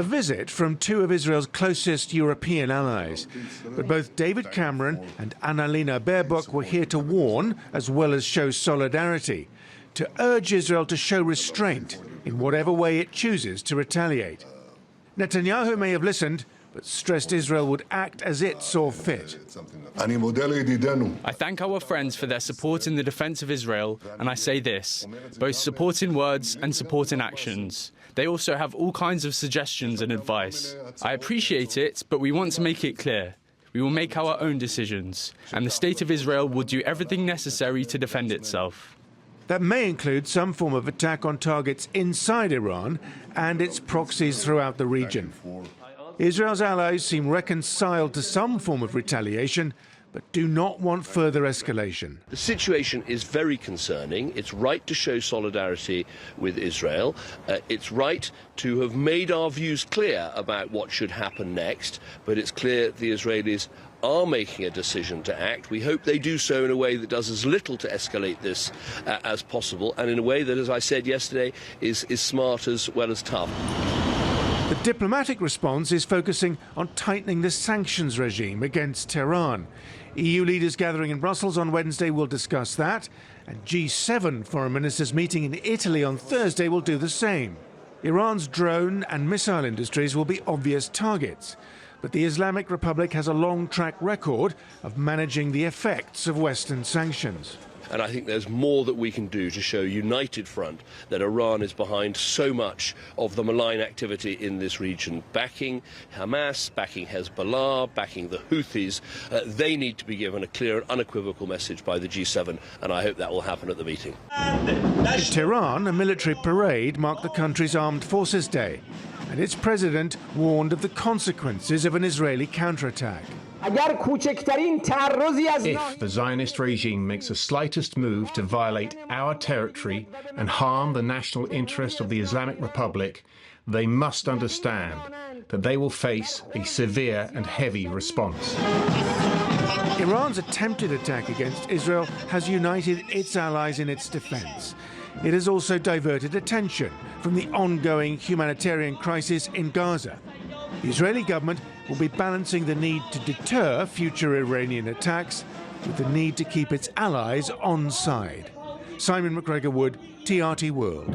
A visit from two of Israel's closest European allies. But both David Cameron and Annalena Baerbock were here to warn, as well as show solidarity, to urge Israel to show restraint in whatever way it chooses to retaliate. Netanyahu may have listened, but stressed Israel would act as it saw fit. I thank our friends for their support in the defence of Israel, and I say this, both support in words and support in actions. They also have all kinds of suggestions and advice. I appreciate it, but we want to make it clear. We will make our own decisions, and the State of Israel will do everything necessary to defend itself. That may include some form of attack on targets inside Iran and its proxies throughout the region. Israel's allies seem reconciled to some form of retaliation, but do not want further escalation. The situation is very concerning. It's right to show solidarity with Israel. It's right to have made our views clear about what should happen next, but it's clear the Israelis are making a decision to act. We hope they do so in a way that does as little to escalate this as possible, and in a way that, as I said yesterday, is smart as well as tough. The diplomatic response is focusing on tightening the sanctions regime against Tehran. EU leaders gathering in Brussels on Wednesday will discuss that, and G7 foreign ministers meeting in Italy on Thursday will do the same. Iran's drone and missile industries will be obvious targets, but the Islamic Republic has a long track record of managing the effects of Western sanctions. And I think there's more that we can do to show a united front that Iran is behind so much of the malign activity in this region, backing Hamas, backing Hezbollah, backing the Houthis. They need to be given a clear and unequivocal message by the G7, and I hope that will happen at the meeting. In Tehran, a military parade marked the country's Armed Forces Day, and its president warned of the consequences of an Israeli counterattack. If the Zionist regime makes the slightest move to violate our territory and harm the national interest of the Islamic Republic, they must understand that they will face a severe and heavy response. Iran's attempted attack against Israel has united its allies in its defense. It has also diverted attention from the ongoing humanitarian crisis in Gaza. The Israeli government will be balancing the need to deter future Iranian attacks with the need to keep its allies on side. Simon McGregor-Wood, TRT World.